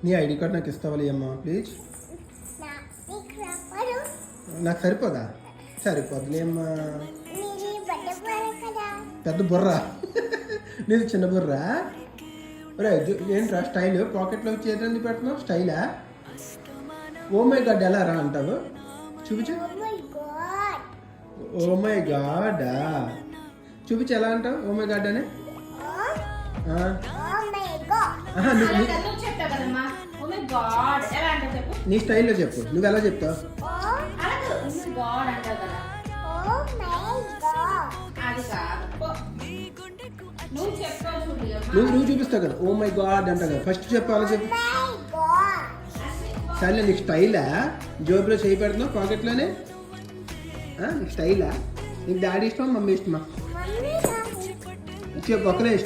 నీ ID card నాకు ఇస్తావాలి అమ్మా ప్లీజ్. నాకు సరిపోదా? సరిపోదులే అమ్మా. పెద్ద బుర్ర నీది చిన్న బుర్ర. రే ఏంట్రా స్టైల్? పాకెట్లో చేతి పెడుతున్నావు స్టైలా? ఓ మై గాడ్ ఎలా రా అంటావు? చూపించు. ఓ మై గాడా చూపించు ఎలా అంటావు ఓ మై గాడ్ అని? నీ స్టైల్లో చెప్పు. నువ్వు ఎలా చెప్తావు? నువ్వు చూపిస్తావు కదా ఓ మై గాడ్ అంటావు కదా. ఫస్ట్ చెప్పు అలా చెప్పు. సరే నీకు స్టైలా? జోబులో చేయి పెడుతున్నావు పాకెట్లోనే? నీకు స్టైలా? నీకు డాడీ ఇష్టమా మమ్మీ ఇష్టమా? చెప్పు ఒకరే ఇష్టం.